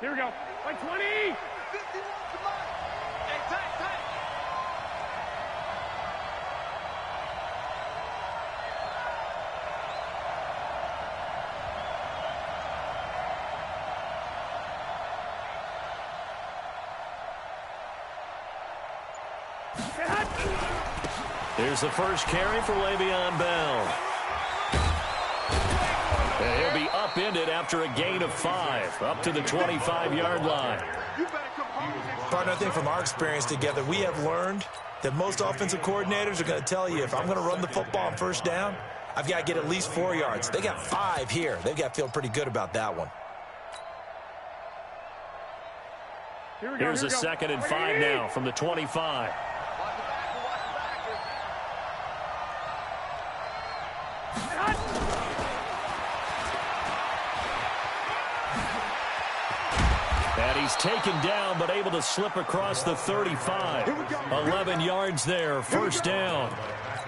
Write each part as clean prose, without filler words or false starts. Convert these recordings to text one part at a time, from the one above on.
Here we go. Like 20. 51 to mine. Hey, tight. Here's the first carry for Le'Veon Bell. And he'll be upended after a gain of 5, up to the 25-yard line. Partner, I think from our experience together, we have learned that most offensive coordinators are going to tell you, if I'm going to run the football on first down, I've got to get at least 4 yards. They got 5 here. They've got to feel pretty good about that one. Here's a 2nd and 5 now from the 25. And he's taken down, but able to slip across the 35. 11 yards there, first down.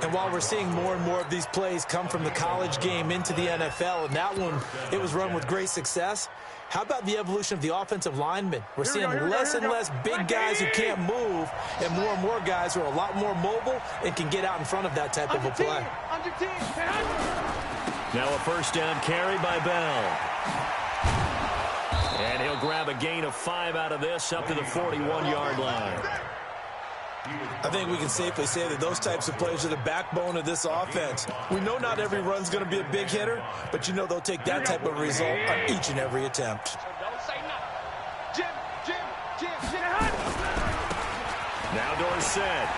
And while we're seeing more and more of these plays come from the college game into the NFL, and that one, it was run with great success, how about the evolution of the offensive linemen? We're seeing less and less big guys who can't move and more guys who are a lot more mobile and can get out in front of that type of a play. Now a first down carry by Bell. And he'll grab a gain of 5 out of this up to the 41-yard line. I think we can safely say that those types of plays are the backbone of this offense. We know not every run's going to be a big hitter, but you know they'll take that type of result on each and every attempt. Now Dorsett.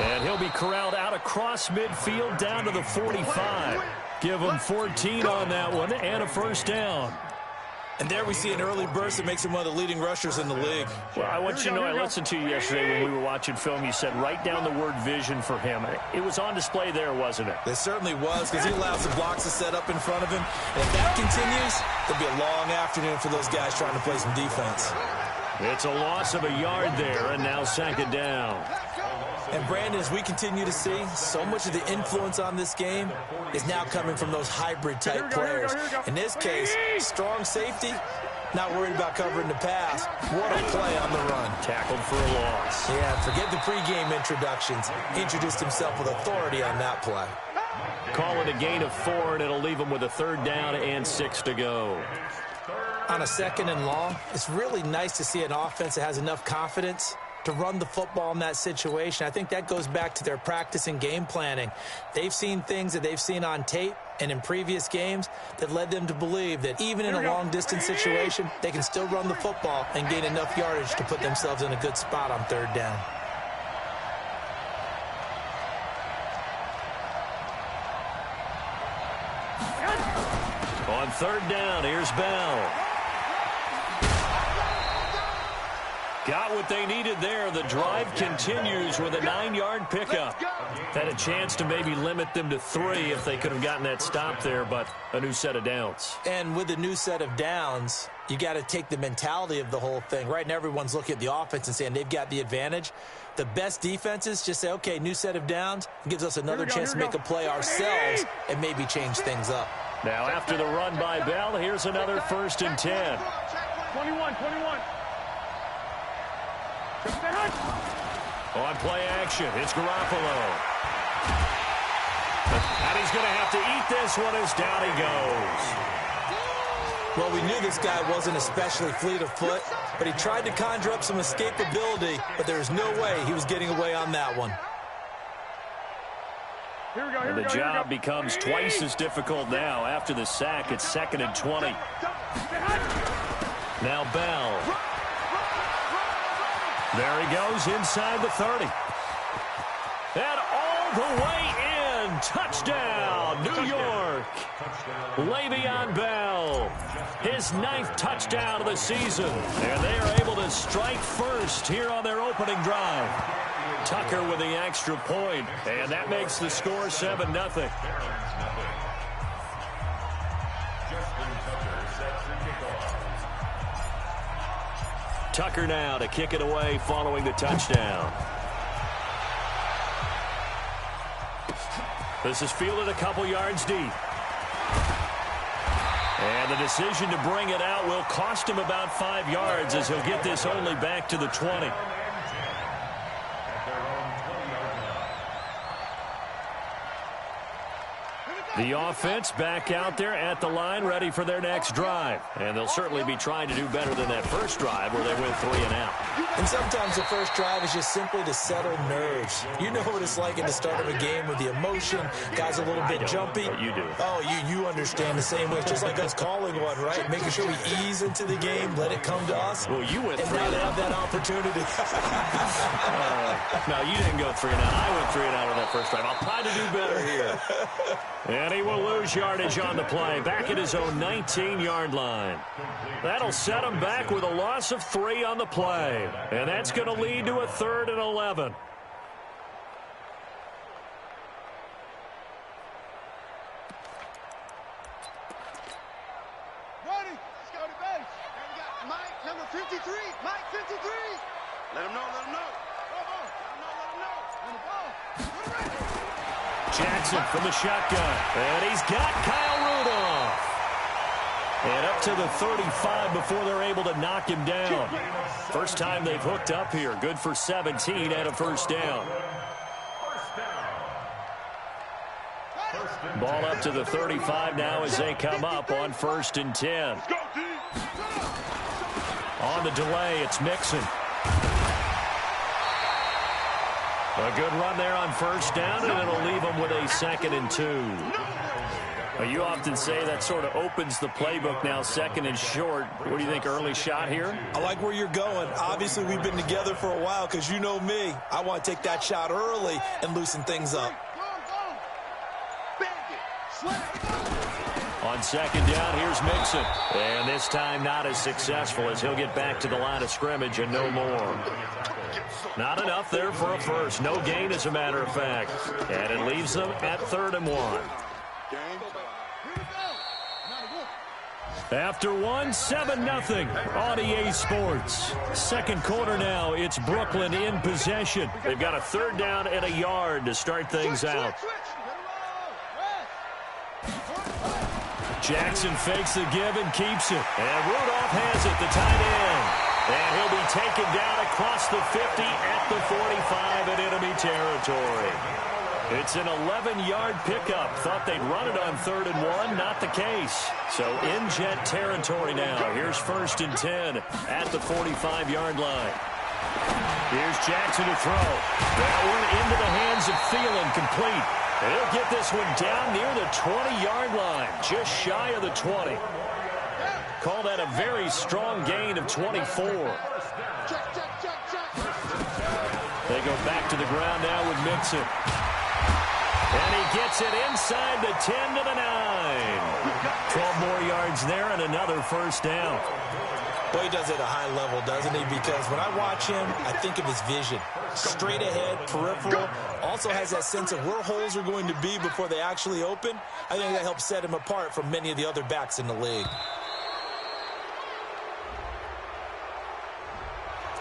And he'll be corralled out across midfield down to the 45. Give him 14 on that one and a first down. And there we see an early burst that makes him one of the leading rushers in the league. Well, I want you to know, I listened to you yesterday when we were watching film. You said write down the word vision for him. It was on display there, wasn't it? It certainly was, because he allows the blocks to set up in front of him. And if that continues, there'll be a long afternoon for those guys trying to play some defense. It's a loss of a yard there, and now 2nd down. And, Brandon, as we continue to see, so much of the influence on this game is now coming from those hybrid-type players. In this case, strong safety, not worried about covering the pass. What a play on the run. Tackled for a loss. Yeah, forget the pregame introductions. Introduced himself with authority on that play. Call it a gain of 4, and it'll leave him with a 3rd down and 6 to go. On a 2nd and long, it's really nice to see an offense that has enough confidence to run the football in that situation. I think that goes back to their practice and game planning. They've seen things that they've seen on tape and in previous games that led them to believe that even in a long-distance situation, they can still run the football and gain enough yardage to put themselves in a good spot on 3rd down. On 3rd down, here's Bell. Got what they needed there. The drive continues with a 9-yard pickup. Had a chance to maybe limit them to 3 if they could have gotten that stop there, but a new set of downs. And with a new set of downs, you got to take the mentality of the whole thing. Right now, everyone's looking at the offense and saying they've got the advantage. The best defenses just say, okay, new set of downs. It gives us another chance to make a play ourselves and maybe change things up. Now, after the run by Bell, here's another 1st and 10. 21. On play action, it's Garoppolo. And he's going to have to eat this one as down he goes. Well, we knew this guy wasn't especially fleet of foot, but he tried to conjure up some escapability, but there's no way he was getting away on that one. And the job becomes twice as difficult now after the sack. It's 2nd and 20. Now Bell. There he goes inside the 30. And all the way in. Touchdown, New York. Le'Veon Bell. His 9th touchdown of the season. And they are able to strike first here on their opening drive. Tucker with the extra point. And that makes the score 7-0. Tucker now to kick it away following the touchdown. This is fielded a couple yards deep. And And the decision to bring it out will cost him about 5 yards as he'll get this only back to the 20. The offense back out there at the line, ready for their next drive. And they'll certainly be trying to do better than that first drive where they went 3 and out. And sometimes the first drive is just simply to settle nerves. You know what it's like at the start of a game with the emotion. Guys a little bit jumpy. You do. Oh, you understand the same way. It's just like us calling one, right? Making sure we ease into the game, let it come to us. Well, you went 3 and out. And now they have that opportunity. No, you didn't go 3 and out. I went 3 and out on that first drive. I'll try to do better here. And he will lose yardage on the play. Back at his own 19-yard line. That'll set him back with a loss of 3 on the play. And that's going to lead to a 3rd and 11. Ready? Let's go to base. And we got Mike, number 53. Mike, 53. Let him know, let him know. Let him know. And the ball. Jackson from the shotgun. And he's got Kyle Rudolph. And up to the 35 before they're able to knock him down. First time they've hooked up here. Good for 17 and a first down. Ball up to the 35 now as they come up on 1st and 10. On the delay, it's Mixon. A good run there on 1st down, and it'll leave them with a 2nd and 2. You often say that sort of opens the playbook now, 2nd and short. What do you think, early shot here? I like where you're going. Obviously, we've been together for a while because you know me. I want to take that shot early and loosen things up. On 2nd down, here's Mixon. And this time not as successful as he'll get back to the line of scrimmage and no more. Not enough there for a first. No gain, as a matter of fact. And it leaves them at 3rd and 1. After 1, 7-0 on EA Sports. 2nd quarter now, it's Brooklyn in possession. They've got a 3rd down and a yard to start things out. Jackson fakes the give and keeps it. And Rudolph has it, the tight end. And he'll be taken down across the 50 at the 45 in enemy territory. It's an 11-yard pickup. Thought they'd run it on 3rd and 1. Not the case. So in Jet territory now. Here's 1st and 10 at the 45-yard line. Here's Jackson to throw. That one into the hands of Thielen, complete. And he'll get this one down near the 20-yard line, just shy of the 20. Call that a very strong gain of 24. They go back to the ground now with Mixon. And he gets it inside the 10 to the 9. 12 more yards there and another 1st down. Well, he does it at a high level, doesn't he? Because when I watch him, I think of his vision. Straight ahead, peripheral. Also has that sense of where holes are going to be before they actually open. I think that helps set him apart from many of the other backs in the league.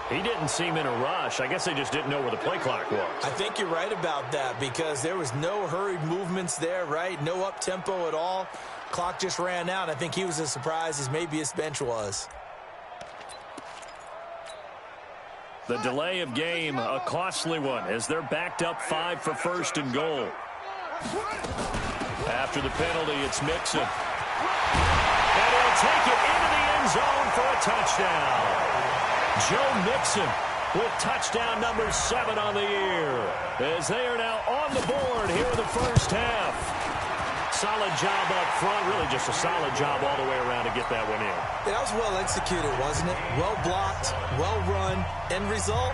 He didn't seem in a rush. I guess they just didn't know where the play clock was. I think you're right about that because there was no hurried movements there, right? No up-tempo at all. Clock just ran out. I think he was as surprised as maybe his bench was. The delay of game, a costly one, as they're backed up 5 for 1st and goal. After the penalty, it's Mixon. And he'll take it into the end zone for a touchdown. Joe Mixon with touchdown number 7 on the year, as they are now on the board here in the first half. Solid job up front, really just a solid job all the way around to get that one in. That was well executed, wasn't it? Well blocked, well run. End result,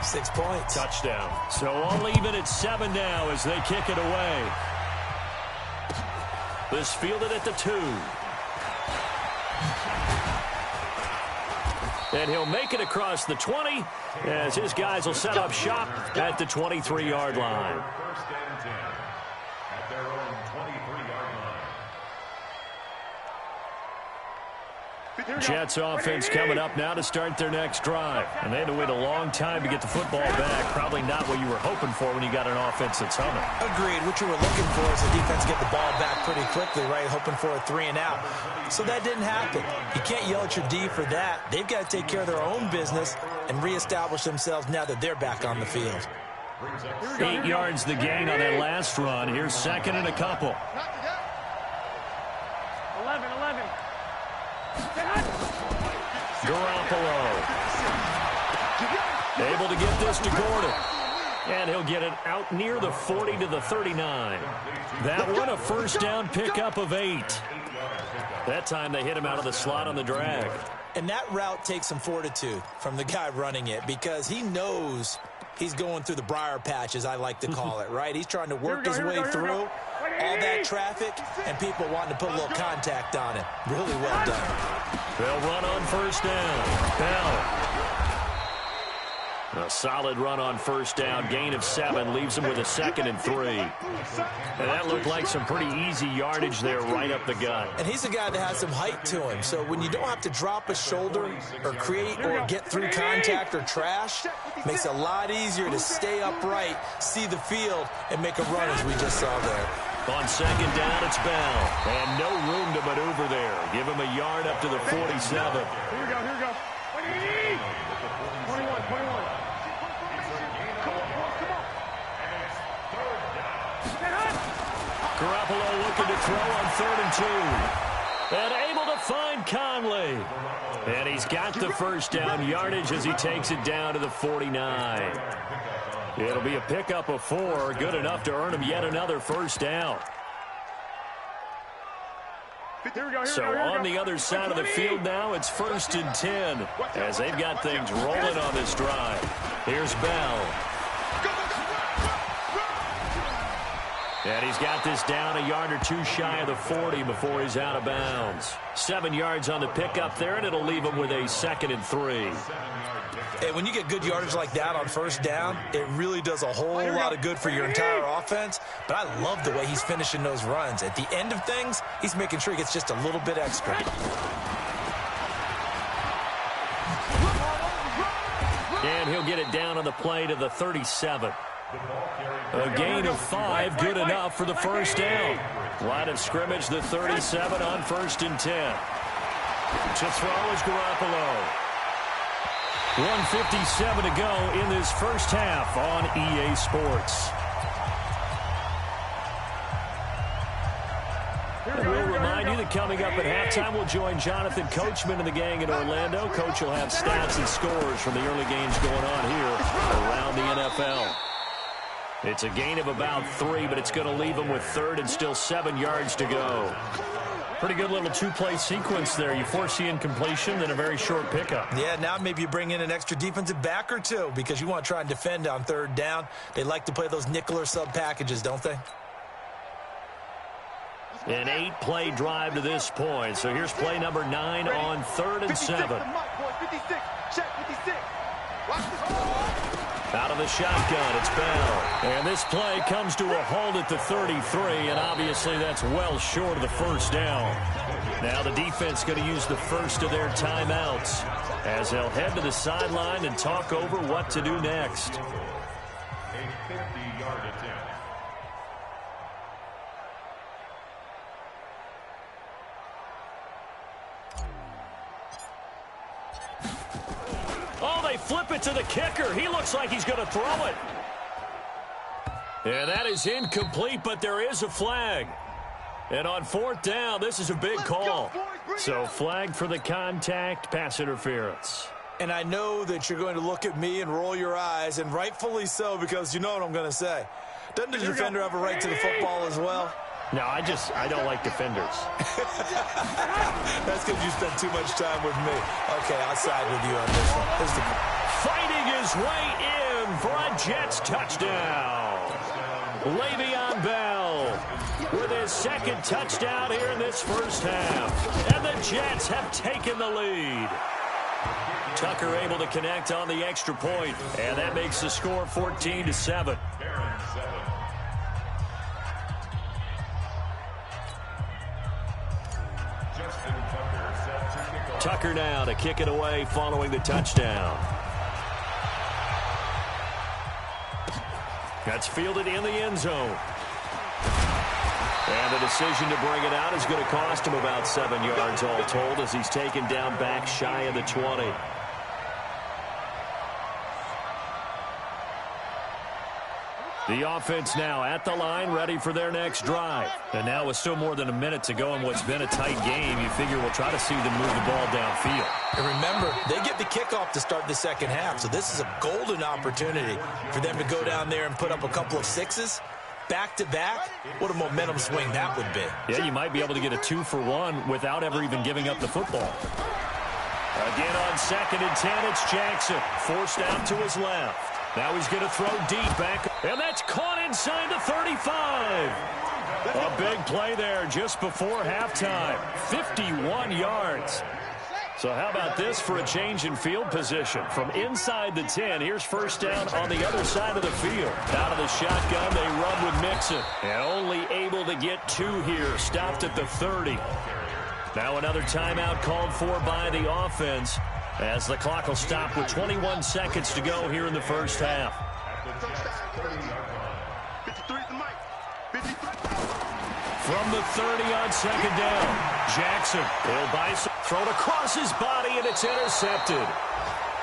6 points. Touchdown. So all even at 7 now as they kick it away. This fielded at the 2. And he'll make it across the 20 as his guys will set up shop at the 23-yard line. Jets offense coming up now to start their next drive. And they had to wait a long time to get the football back. Probably not what you were hoping for when you got an offense that's humming. Agreed. What you were looking for is the defense get the ball back pretty quickly, right? Hoping for a 3 and out. So that didn't happen. You can't yell at your D for that. They've got to take care of their own business and reestablish themselves now that they're back on the field. 8 yards the gain on that last run. Here's second and a couple. 11. Garoppolo. Able to get this to Gordon. And he'll get it out near the 40 to the 39. That one a first down pickup of 8. That time they hit him out of the slot on the drag. And that route takes some fortitude from the guy running it because he knows he's going through the briar patch, as I like to call it, right? He's trying to work his way through all that traffic and people wanting to put a little contact on it. Really well done. They'll run on first down. Bell. A solid run on first down. Gain of 7 leaves him with a 2nd and 3. And that looked like some pretty easy yardage there right up the gut. And he's a guy that has some height to him. So when you don't have to drop a shoulder or create or get through contact or trash, makes it a lot easier to stay upright, see the field, and make a run as we just saw there. On second down, it's Bell. And no room to maneuver there. Give him a yard up to the 47. Here we go. 21. Garoppolo looking to throw on 3rd and 2. And able to find Conley. And he's got the first down yardage as he takes it down to the 49. It'll be a pickup of 4. Good enough to earn him yet another first down. So on the other side of the field now, it's 1st and 10 as they've got things rolling on this drive. Here's Bell. And he's got this down a yard or 2 shy of the 40 before he's out of bounds. 7 yards on the pickup there, and it'll leave him with a 2nd and 3. Hey, when you get good yardage like that on first down, it really does a whole lot of good for your entire offense. But I love the way he's finishing those runs. At the end of things, he's making sure he gets just a little bit extra. And he'll get it down on the play to the 37. A gain of 5, good enough for the first down. Line of scrimmage, the 37 on 1st and 10. To throw is Garoppolo. 1:57 to go in this first half on EA Sports. And we'll remind you that coming up at halftime, we'll join Jonathan Coachman and the gang in Orlando. Coach will have stats and scores from the early games going on here around the NFL. It's a gain of about 3, but it's going to leave him with 3rd and still 7 yards to go. Pretty good little 2-play sequence there. You force the incompletion, then a very short pickup. Yeah, now maybe you bring in an extra defensive back or 2 because you want to try and defend on 3rd down. They like to play those nickel or sub packages, don't they? An 8-play drive to this point. So here's play number 9 on 3rd and 7. Out of the shotgun, it's Bell. And this play comes to a halt at the 33, and obviously that's well short of the first down. Now the defense going to use the first of their timeouts as they'll head to the sideline and talk over what to do next. A 50-yard attempt. Oh, they flip it to the kicker. He looks like he's going to throw it. And that is incomplete, but there is a flag. And on 4th down, this is a big call. So flag for the contact, pass interference. And I know that you're going to look at me and roll your eyes, and rightfully so, because you know what I'm going to say. Doesn't the defender have a right to the football as well? No, I don't like defenders. That's because you spent too much time with me. Okay, I'll side with you on this one. Fighting his way in for a Jets touchdown. Le'Veon Bell with his 2nd touchdown here in this first half. And the Jets have taken the lead. Tucker able to connect on the extra point, and that makes the score 14-7. Tucker now to kick it away following the touchdown. That's fielded in the end zone. And the decision to bring it out is going to cost him about 7 yards all told as he's taken down back shy of the 20. The offense now at the line, ready for their next drive. And now with still more than a minute to go in what's been a tight game, you figure we'll try to see them move the ball downfield. And remember, they get the kickoff to start the second half, so this is a golden opportunity for them to go down there and put up a couple of sixes. Back-to-back, what a momentum swing that would be. Yeah, you might be able to get a 2-for-1 without ever even giving up the football. Again on 2nd and 10, it's Jackson. Forced out to his left. Now he's going to throw deep back, and that's caught inside the 35. A big play there just before halftime. 51 yards. So how about this for a change in field position? From inside the 10, here's first down on the other side of the field. Out of the shotgun, they run with Mixon. And only able to get 2 here, stopped at the 30. Now another timeout called for by the offense as the clock will stop with 21 seconds to go here in the first half. From the 30 on second down, Jackson. He'll buy some, thrown across his body, and it's intercepted.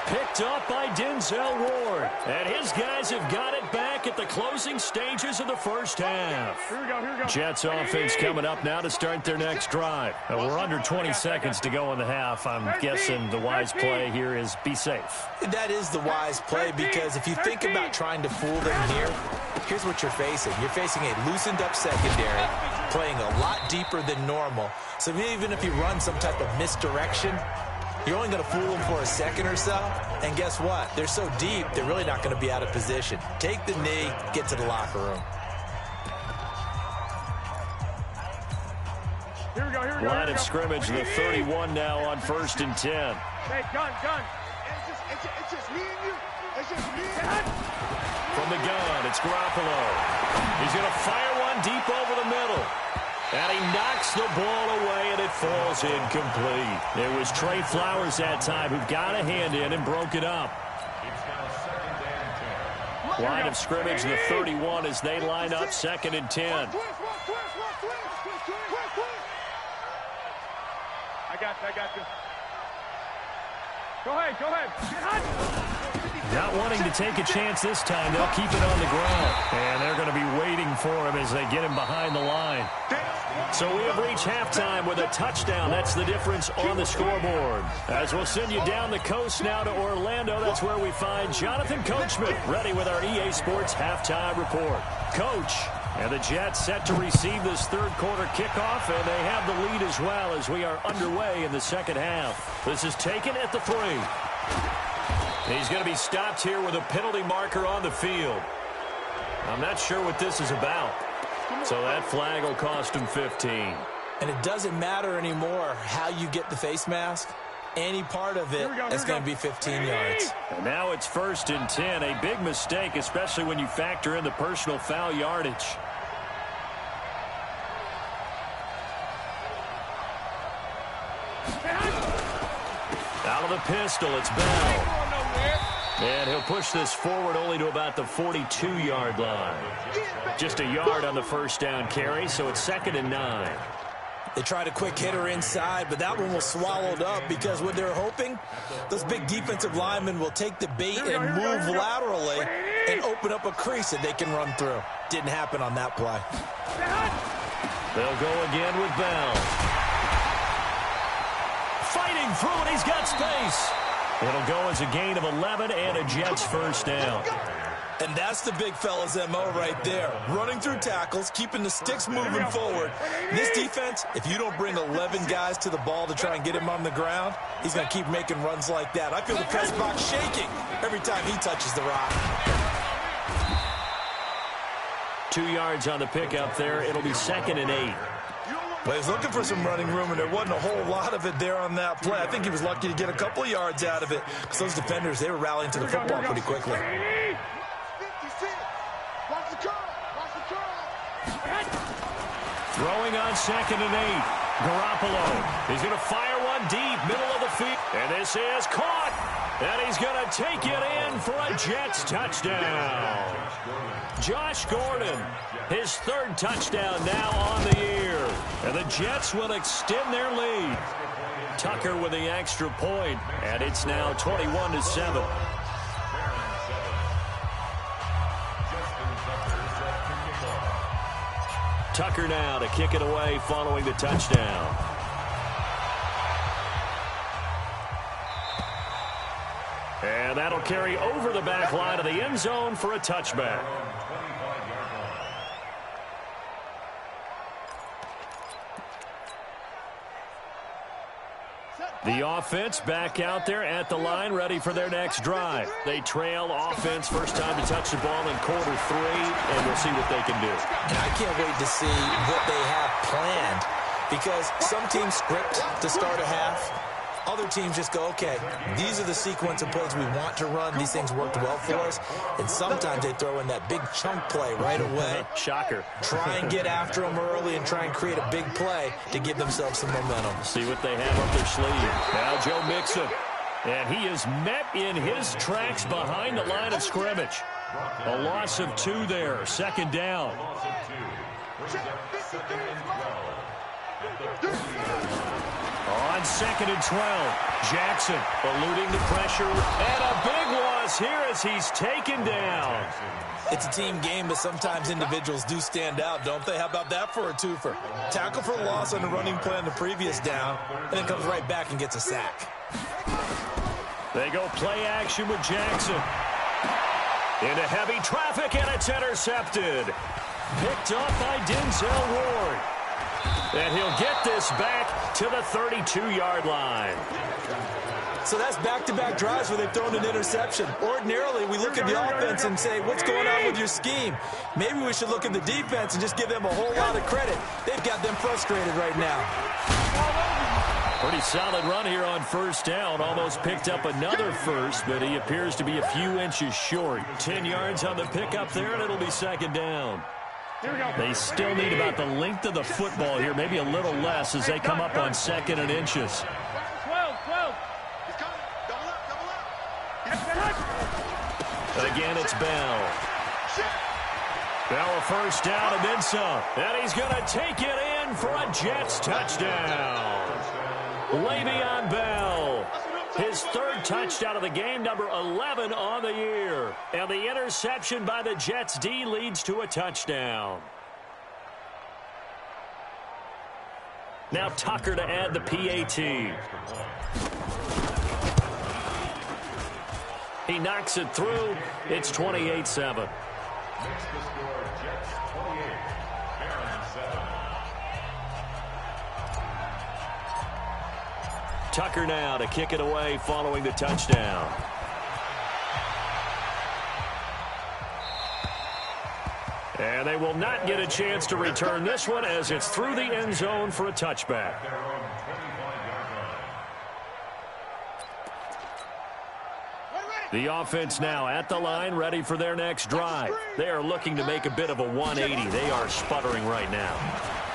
Picked up by Denzel Ward. And his guys have got it back at the closing stages of the first half. Here we go. Jets offense coming up now to start their next drive. We're under 20 seconds to go in the half. I'm guessing the wise play here is be safe. That is the wise play, because if you think about trying to fool them here, here's what you're facing. You're facing a loosened-up secondary, playing a lot deeper than normal. So even if you run some type of misdirection, you're only going to fool them for a second or so. And guess what? They're so deep, they're really not going to be out of position. Take the knee, get to the locker room. Here we go. Line of scrimmage, the 31 now on 1st and 10. Hey, gun. It's just me and you. It's just me and you. From the gun, it's Garoppolo. He's going to fire one deep over the middle. And he knocks the ball away, and it falls incomplete. It was Trey Flowers that time who got a hand in and broke it up. Line of scrimmage, the 31 as they line up 2nd and 10. I got you. Go ahead. Not wanting to take a chance this time, they'll keep it on the ground. And they're going to be waiting for him as they get him behind the line. So we have reached halftime with a touchdown. That's the difference on the scoreboard. As we'll send you down the coast now to Orlando, that's where we find Jonathan Coachman ready with our EA Sports halftime report. Coach, and the Jets set to receive this third quarter kickoff, and they have the lead as well as we are underway in the second half. This is taken at the 3. He's going to be stopped here with a penalty marker on the field. I'm not sure what this is about. So that flag will cost him 15. And it doesn't matter anymore how you get the face mask. Any part of it is going to be 15 yards. And now it's 1st and 10. A big mistake, especially when you factor in the personal foul yardage. Out of the pistol, it's Bell. And he'll push this forward only to about the 42-yard line. Just a yard on the first down carry, so it's 2nd and 9. They tried a quick hitter inside, but that one was swallowed up because what they're hoping, those big defensive linemen will take the bait and move laterally and open up a crease that they can run through. Didn't happen on that play. They'll go again with Bell. Fighting through it, he's got space. It'll go as a gain of 11 and a Jets first down. And that's the big fella's MO right there. Running through tackles, keeping the sticks moving forward. This defense, if you don't bring 11 guys to the ball to try and get him on the ground, he's going to keep making runs like that. I feel the press box shaking every time he touches the rock. 2 yards on the pickup there. It'll be 2nd and 8. Well, he was looking for some running room, and there wasn't a whole lot of it there on that play. I think he was lucky to get a couple of yards out of it because those defenders, they were rallying to the football pretty quickly. Throwing on 2nd and 8. Garoppolo. He's going to fire one deep, middle of the field. And this is caught. And he's going to take it in for a Jets touchdown. Josh Gordon, his third touchdown now on the year. And the Jets will extend their lead. Tucker with the extra point, and it's now 21-7. Tucker now to kick it away following the touchdown. And that'll carry over the back line of the end zone for a touchback. The offense back out there at the line, ready for their next drive. They trail offense, first time to touch the ball in quarter 3, and we'll see what they can do. And I can't wait to see what they have planned, because some teams script to start a half. Other teams just go, okay, these are the sequence of plays we want to run. These things worked well for us. And sometimes they throw in that big chunk play right away. Shocker. Try and get after them early and try and create a big play to give themselves some momentum. See what they have up their sleeve. Now Joe Mixon. And he is met in his tracks behind the line of scrimmage. A loss of 2 there. Second down. On 2nd and 12, Jackson eluding the pressure, and a big loss here as he's taken down. It's a team game, but sometimes individuals do stand out, don't they? How about that for a twofer? Tackle for loss on the running play on the previous down, and then comes right back and gets a sack. They go play action with Jackson. Into heavy traffic, and it's intercepted. Picked up by Denzel Ward. And he'll get this back to the 32-yard line. So that's back-to-back drives where they've thrown an interception. Ordinarily, we look at the offense and say, what's going on with your scheme? Maybe we should look at the defense and just give them a whole lot of credit. They've got them frustrated right now. Pretty solid run here on first down. Almost picked up another first, but he appears to be a few inches short. 10 yards on the pickup there, and it'll be second down. They still need about the length of the football here, maybe a little less as they come up on 2nd and inches. 12. Again, it's Bell. Bell a first down and then some. And he's going to take it in for a Jets touchdown. Le'Veon Bell. His third touchdown of the game, number 11 on the year. And the interception by the Jets D leads to a touchdown. Now Tucker to add the PAT. He knocks it through. It's 28-7. Tucker now to kick it away following the touchdown. And they will not get a chance to return this one as it's through the end zone for a touchback. The offense now at the line, ready for their next drive. They are looking to make a bit of a 180. They are sputtering right now.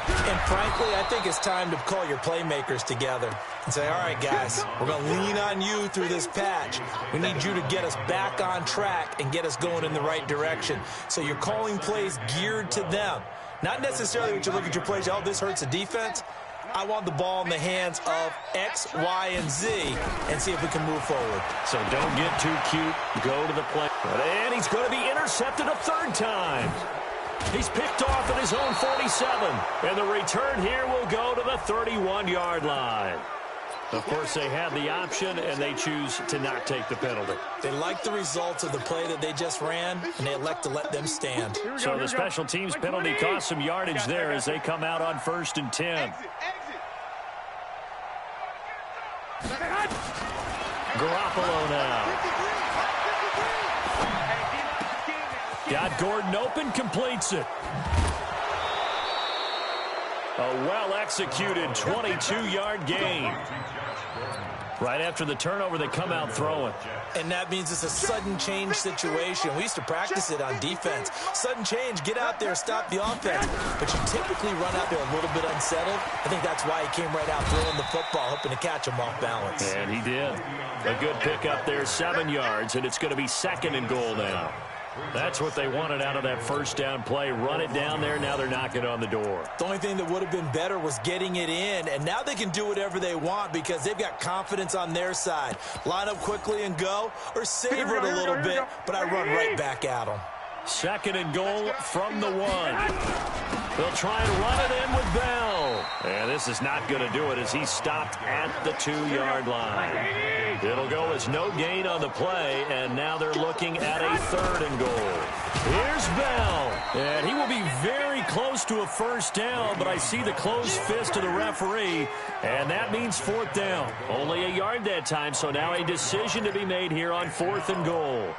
And frankly, I think it's time to call your playmakers together and say, all right, guys, we're going to lean on you through this patch. We need you to get us back on track and get us going in the right direction. So you're calling plays geared to them. Not necessarily when you look at your plays, oh, this hurts the defense. I want the ball in the hands of X, Y, and Z and see if we can move forward. So don't get too cute. Go to the play. And he's going to be intercepted a third time. He's picked off at his own 47. And the return here will go to the 31-yard line. Of course, they have the option, and they choose to not take the penalty. They like the results of the play that they just ran, and they elect to let them stand. So the special teams penalty cost some yardage there as they come out on 1st and 10. Garoppolo now. Got Gordon open, completes it. A well-executed 22-yard gain. Right after the turnover, they come out throwing. And that means it's a sudden change situation. We used to practice it on defense. Sudden change, get out there, stop the offense. But you typically run out there a little bit unsettled. I think that's why he came right out throwing the football, hoping to catch him off balance. And he did. A good pickup there, 7 yards, and it's going to be 2nd and goal now. That's what they wanted out of that first down play. Run it down there. Now they're knocking on the door. The only thing that would have been better was getting it in, and now they can do whatever they want because they've got confidence on their side. Line up quickly and go, or savor it a little bit, but I run right back at them. 2nd and goal from the 1. They'll try and run it in with Bell. And this is not going to do it as he stopped at the 2-yard line. It'll go as no gain on the play, and now they're looking at a 3rd and goal. Here's Bell. And he will be very close to a first down, but I see the closed fist of the referee, and that means 4th down. Only a yard that time, so now a decision to be made here on 4th and goal.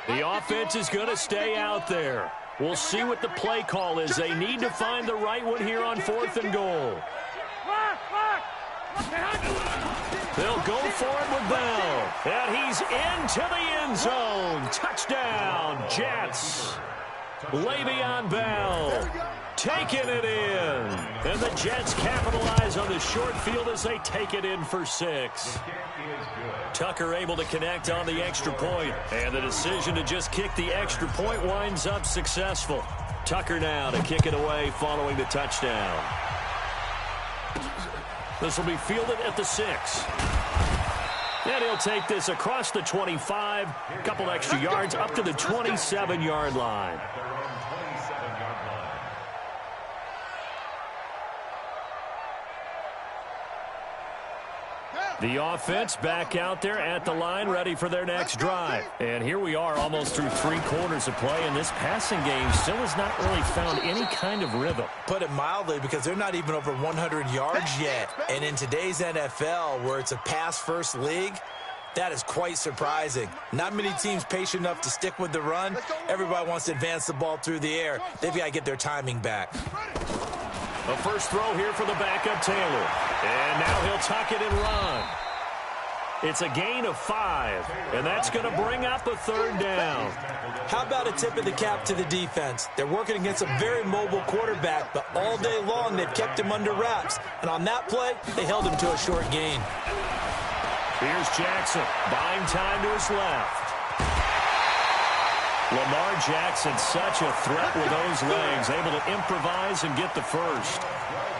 The offense is going to stay out there. We'll see what the play call is. They need to find the right one here on 4th and goal. They'll go for it with Bell. And he's into the end zone. Touchdown, Jets. Le'Veon Bell taking it in. And the Jets capitalize on the short field as they take it in for 6. Tucker able to connect on the extra point. And the decision to just kick the extra point winds up successful. Tucker now to kick it away following the touchdown. This will be fielded at the 6. And he'll take this across the 25, a couple extra yards up to the 27-yard line. The offense back out there at the line, ready for their next drive. And here we are almost through 3 quarters of play, and this passing game still has not really found any kind of rhythm. Put it mildly, because they're not even over 100 yards yet. And in today's NFL, where it's a pass-first league, that is quite surprising. Not many teams patient enough to stick with the run. Everybody wants to advance the ball through the air. They've got to get their timing back. A first throw here for the backup Taylor. And now he'll tuck it and run. It's a gain of 5, and that's going to bring up a 3rd down. How about a tip of the cap to the defense? They're working against a very mobile quarterback, but all day long they've kept him under wraps. And on that play, they held him to a short gain. Here's Jackson, buying time to his left. Lamar Jackson, such a threat with those legs, able to improvise and get the first.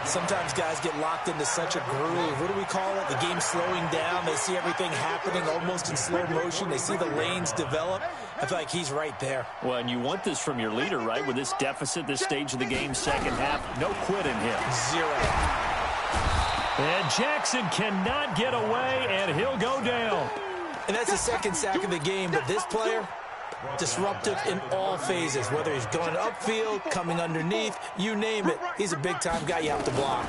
Sometimes guys get locked into such a groove. What do we call it? The game slowing down. They see everything happening almost in slow motion. They see the lanes develop. I feel like he's right there. Well, and you want this from your leader, right? With this deficit, this stage of the game, second half, no quit in him. 0. And Jackson cannot get away, and he'll go down. And that's the 2nd sack of the game, but this player, disruptive in all phases, whether he's going upfield, coming underneath, you name it. He's a big-time guy you have to block.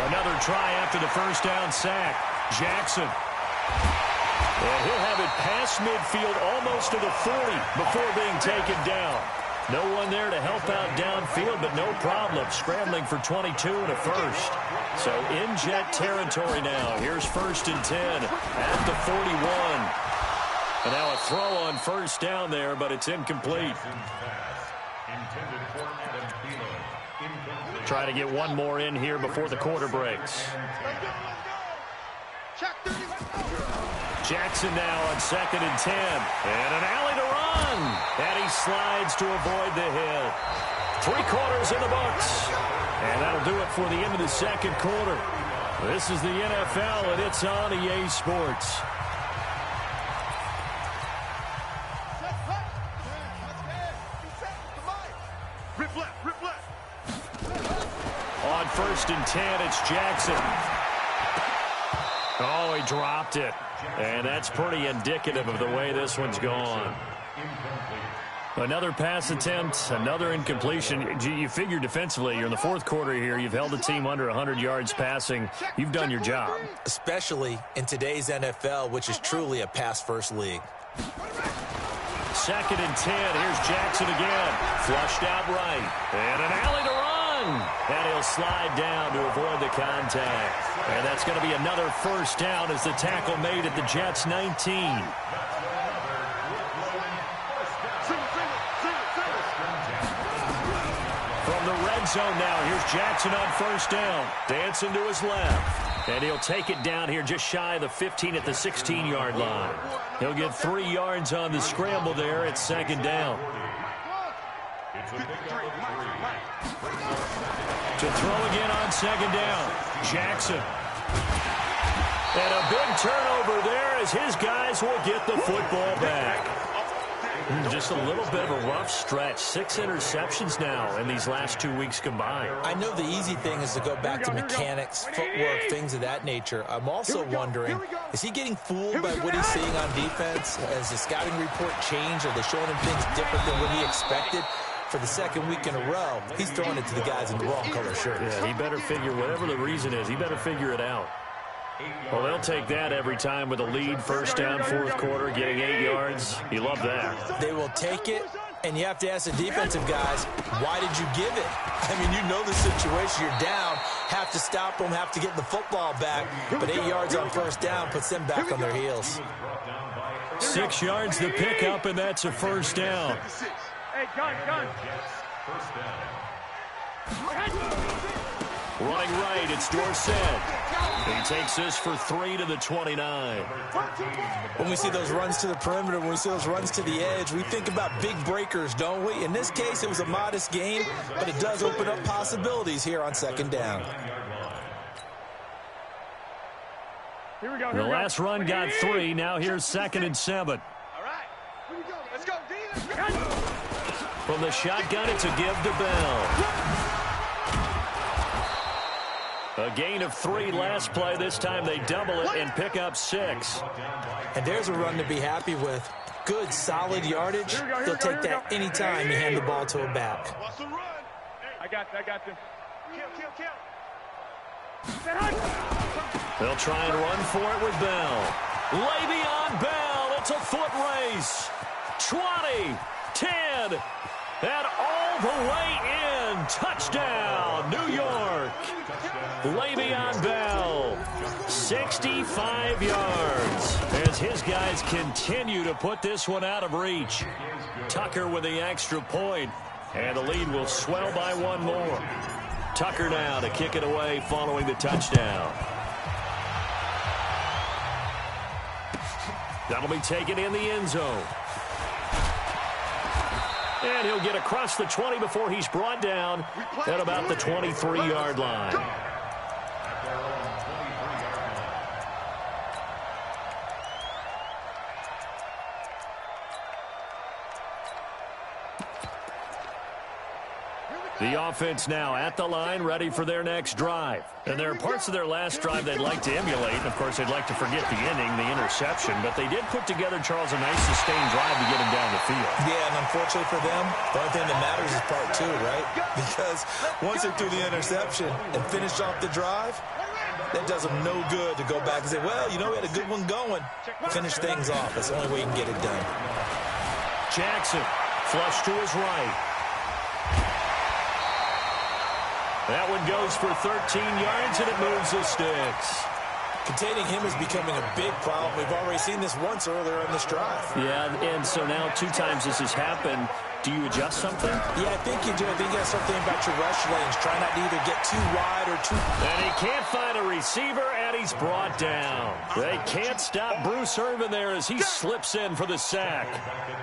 Another try after the first down sack. Jackson. And he'll have it past midfield almost to the 40 before being taken down. No one there to help out downfield, but no problem. Scrambling for 22 and a first. So in Jet territory now. Here's 1st and 10 at the 41. And now a throw on first down there, but it's incomplete. Try to get one more in here before the quarter breaks. Jackson now on 2nd and 10. And an alley to run. And he slides to avoid the hit. 3 quarters in the books. And that'll do it for the end of the 2nd quarter. This is the NFL, and it's on EA Sports. On 1st and 10, it's Jackson. Oh, he dropped it. And that's pretty indicative of the way this one's gone. Another pass attempt, another incompletion. You figure defensively, you're in the 4th quarter here. You've held the team under 100 yards passing. You've done your job. Especially in today's NFL, which is truly a pass-first league. 2nd and 10. Here's Jackson again. Flushed out right. And an alley to run. And he'll slide down to avoid the contact. And that's going to be another first down as the tackle made at the Jets' 19. From the red zone now, here's Jackson on first down. Dancing to his left. And he'll take it down here just shy of the 15 at the 16-yard line. He'll get 3 yards on the scramble there at second down. To throw again on second down. Jackson. And a big turnover there as his guys will get the football back. Just a little bit of a rough stretch. 6 interceptions now in these last 2 weeks combined. I know the easy thing is to go back to mechanics, footwork, things of that nature. I'm also wondering, is he getting fooled by what he's seeing on defense? Has the scouting report changed? Are they showing him things different than what he expected? For the second week in a row, he's throwing it to the guys in the wrong color shirt. Yeah, he better figure, whatever the reason is, he better figure it out. Well, they'll take that every time with a lead, first down, fourth quarter, getting 8 yards. You love that. They will take it, and you have to ask the defensive guys, why did you give it? I mean, you know the situation. You're down, have to stop them, have to get the football back, but 8 yards on first down puts them back on their heels. 6 yards the pickup, and that's a first down. Hey, gun. Running right, it's Dorsett. He takes this for 3 to the 29. When we see those runs to the perimeter, when we see those runs to the edge, we think about big breakers, don't we? In this case, it was a modest gain, but it does open up possibilities here on second down. Here we go. The last run got 3. Now here's 2nd and 7. All right. Here we go. Let's go, D. Let's go. From the shotgun, it's a give to Bell. A gain of 3 last play. This time they double it and pick up 6. And there's a run to be happy with. Good, solid yardage. They'll take that anytime you hand the ball to a back. What's the run? I got this. Kill. They'll try and run for it with Bell. Le'Veon Bell. It's a foot race. 20, 10, and all the way in. Touchdown, New York. Le'Veon Bell, 65 yards, as his guys continue to put this one out of reach. Tucker with the extra point, and the lead will swell by 1 more. Tucker now to kick it away following the touchdown. That'll be taken in the end zone. And he'll get across the 20 before he's brought down at about the 23-yard line. The offense now at the line, ready for their next drive. And there are parts of their last drive they'd like to emulate. Of course, they'd like to forget the ending, the interception. But they did put together, Charles, a nice sustained drive to get him down the field. Yeah, and unfortunately for them, the only thing that matters is part 2, right? Because once they threw the interception and finished off the drive, that does them no good to go back and say, well, you know, we had a good one going. Finish things off. That's the only way you can get it done. Jackson, flush to his right. That one goes for 13 yards, and it moves the sticks. Containing him is becoming a big problem. We've already seen this once earlier in this drive. Yeah, and so now 2 times this has happened. Do you adjust something? Yeah, I think you do. I think you got something about your rush lanes. Try not to either get too wide or too... And he can't find a receiver, and he's brought down. They can't stop Bruce Irvin there as he slips in for the sack.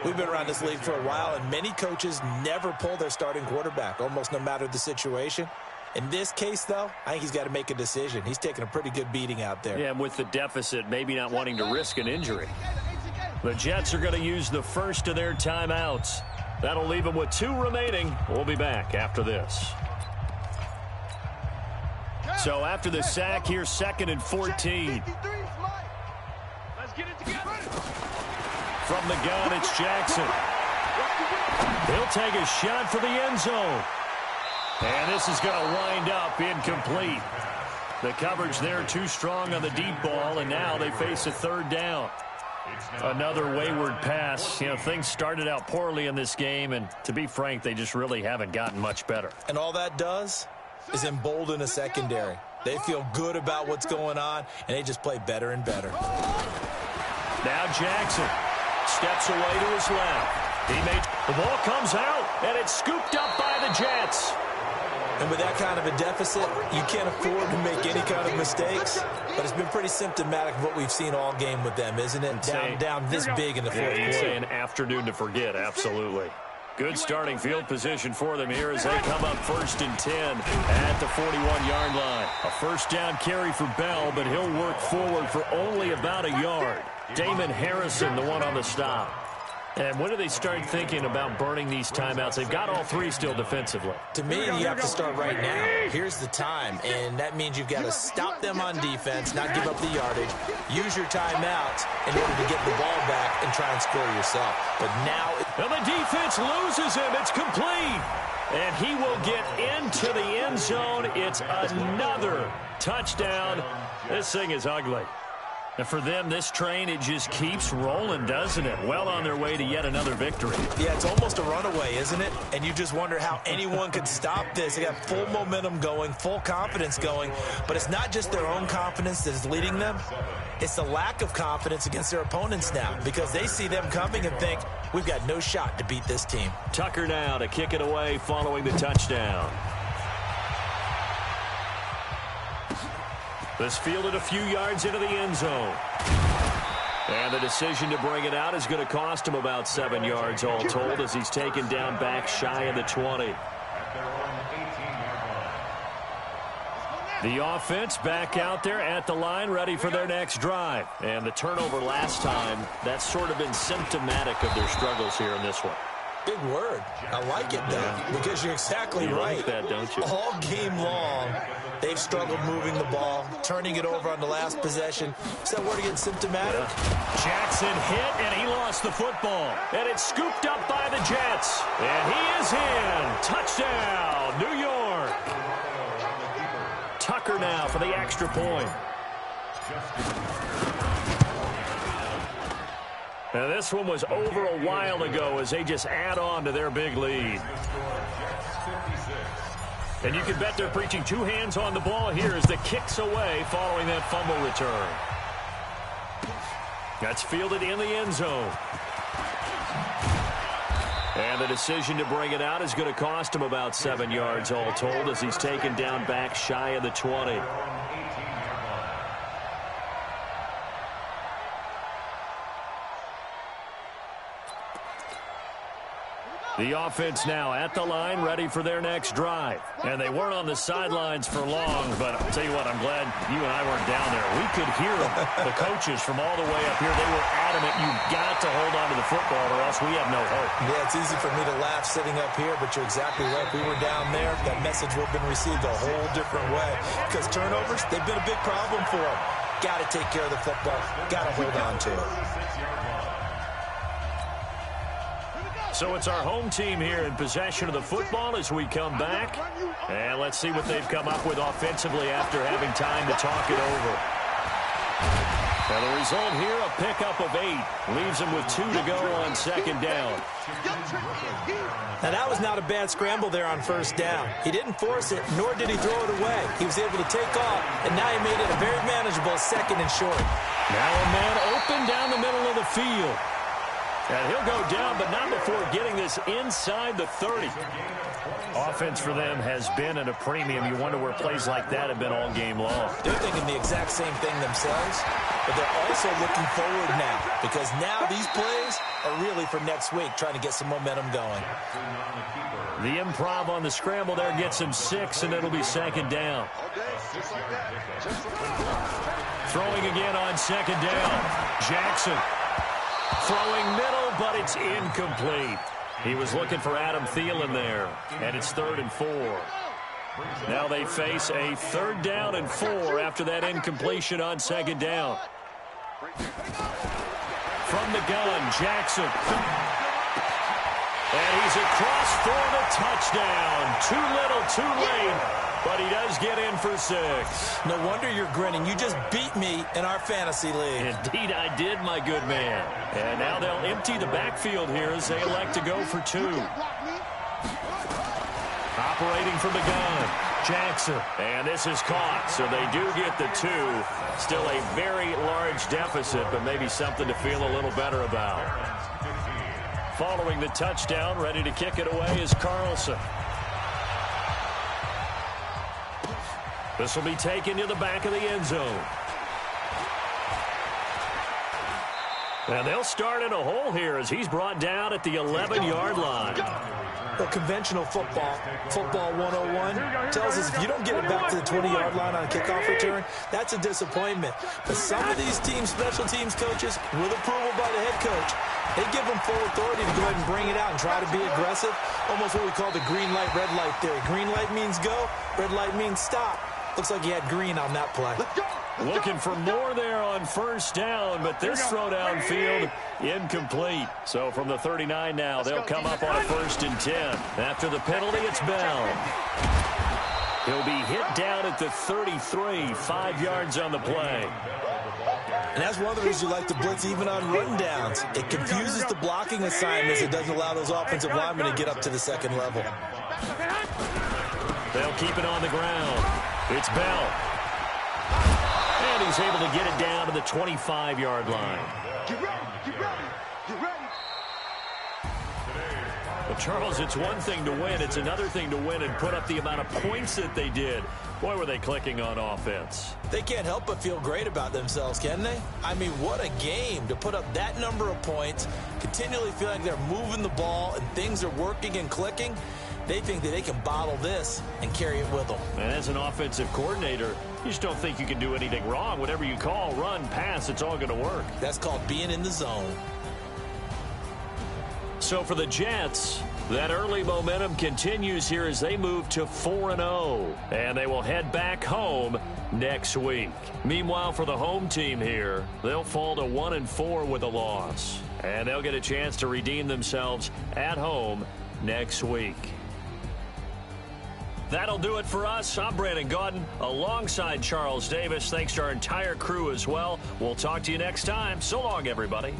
We've been around this league for a while, and many coaches never pull their starting quarterback, almost no matter the situation. In this case, though, I think he's got to make a decision. He's taking a pretty good beating out there. Yeah, and with the deficit, maybe not wanting to risk an injury. The Jets are going to use the first of their timeouts. That'll leave them with 2 remaining. We'll be back after this. So after the sack, here's 2nd and 14. Let's get it together. From the gun, it's Jackson. He'll take a shot for the end zone. And this is going to wind up incomplete. The coverage there too strong on the deep ball, and now they face a 3rd down. Another wayward pass. You know, things started out poorly in this game, and to be frank, they just really haven't gotten much better. And all that does, is embolden a secondary. They feel good about what's going on, and they just play better and better. Now Jackson steps away to his left. The ball comes out, and it's scooped up by the Jets. And with that kind of a deficit, you can't afford to make any kind of mistakes. But it's been pretty symptomatic of what we've seen all game with them, isn't it? Down this big in the fourth quarter. Say an afternoon to forget, absolutely. Good starting field position for them here as they come up 1st and 10 at the 41-yard line. A first down carry for Bell, but he'll work forward for only about a yard. Damon Harrison, the one on the stop. And when do they start thinking about burning these timeouts? They've got all three still defensively. To me, you have to start right now. Here's the time, and that means you've got to stop them on defense, not give up the yardage, use your timeouts in order to get the ball back and try and score yourself. But now... And the defense loses him. It's complete. And he will get into the end zone. It's another touchdown. This thing is ugly. And for them, this train, it just keeps rolling, doesn't it? Well on their way to yet another victory. Yeah, it's almost a runaway, isn't it? And you just wonder how anyone could stop this. They got full momentum going, full confidence going. But it's not just their own confidence that is leading them. It's the lack of confidence against their opponents now because they see them coming and think, we've got no shot to beat this team. Tucker now to kick it away following the touchdown. This fielded a few yards into the end zone. And the decision to bring it out is going to cost him about 7 yards all told as he's taken down back shy of the 20. The offense back out there at the line ready for their next drive. And the turnover last time, that's sort of been symptomatic of their struggles here in this one. Big word. I like it, though, because you're exactly right. Like that, don't you? All game long, they've struggled moving the ball, turning it over on the last possession. Is that word again symptomatic? Yeah. Jackson hit, and he lost the football. And it's scooped up by the Jets. And he is in. Touchdown, New York. Tucker now for the extra point. Now this one was over a while ago as they just add on to their big lead. And you can bet they're preaching two hands on the ball here as the kick's away following that fumble return. That's fielded in the end zone. And the decision to bring it out is going to cost him about 7 yards all told as he's taken down back shy of the 20. The offense now at the line, ready for their next drive. And they weren't on the sidelines for long, but I'll tell you what, I'm glad you and I weren't down there. We could hear them, the coaches from all the way up here. They were adamant, you've got to hold on to the football or else we have no hope. Yeah, it's easy for me to laugh sitting up here, but you're exactly right. If we were down there, that message would have been received a whole different way. Because turnovers, they've been a big problem for them. Got to take care of the football. Got to hold on to it. So it's our home team here in possession of the football as we come back. And let's see what they've come up with offensively after having time to talk it over. Now the result here, a pickup of 8. Leaves them with 2 to go on second down. Now that was not a bad scramble there on first down. He didn't force it, nor did he throw it away. He was able to take off, and now he made it a very manageable second and short. Now a man open down the middle of the field. And he'll go down, but not before getting this inside the 30. Offense for them has been at a premium. You wonder where plays like that have been all game long. They're thinking the exact same thing themselves, but they're also looking forward now because now these plays are really for next week, trying to get some momentum going. The improv on the scramble there gets him 6, and it'll be second down. Throwing again on second down. Jackson. Throwing middle, but it's incomplete. He was looking for Adam Thielen there, and it's 3rd and 4. Now they face a 3rd down and 4 after that incompletion on second down. From the gun, Jackson. And he's across for the touchdown. Too little, too late. But he does get in for 6. No wonder you're grinning. You just beat me in our fantasy league. Indeed I did, my good man. And now they'll empty the backfield here as they elect to go for 2. Operating from the gun, Jackson. And this is caught, so they do get the 2. Still a very large deficit, but maybe something to feel a little better about. Following the touchdown, ready to kick it away is Carlson. This will be taken to the back of the end zone. And they'll start in a hole here as he's brought down at the 11-yard line. Well, conventional football 101, tells us if you don't get it back to the 20-yard line on a kickoff return, that's a disappointment. But some of these teams, special teams coaches, with approval by the head coach, they give them full authority to go ahead and bring it out and try to be aggressive, almost what we call the green light, red light theory. Green light means go, red light means stop. Looks like he had green on that play. Looking for more there on first down, but this throw downfield incomplete. So from the 39 now, they'll come up on a 1st and 10. After the penalty, it's Bell. He'll be hit down at the 33, 5 yards on the play. And that's one of the reasons you like to blitz even on rundowns. It confuses the blocking assignments. It doesn't allow those offensive linemen to get up to the second level. They'll keep it on the ground. It's Bell. And he's able to get it down to the 25-yard line. Get ready, get ready, get ready. Well, Charles, it's one thing to win. It's another thing to win and put up the amount of points that they did. Boy, were they clicking on offense. They can't help but feel great about themselves, can they? I mean, what a game to put up that number of points, continually feel like they're moving the ball and things are working and clicking. They think that they can bottle this and carry it with them. And as an offensive coordinator, you just don't think you can do anything wrong. Whatever you call, run, pass, it's all going to work. That's called being in the zone. So for the Jets, that early momentum continues here as they move to 4-0. And they will head back home next week. Meanwhile, for the home team here, they'll fall to 1-4 with a loss. And they'll get a chance to redeem themselves at home next week. That'll do it for us. I'm Brandon Gaudin alongside Charles Davis. Thanks to our entire crew as well. We'll talk to you next time. So long, everybody.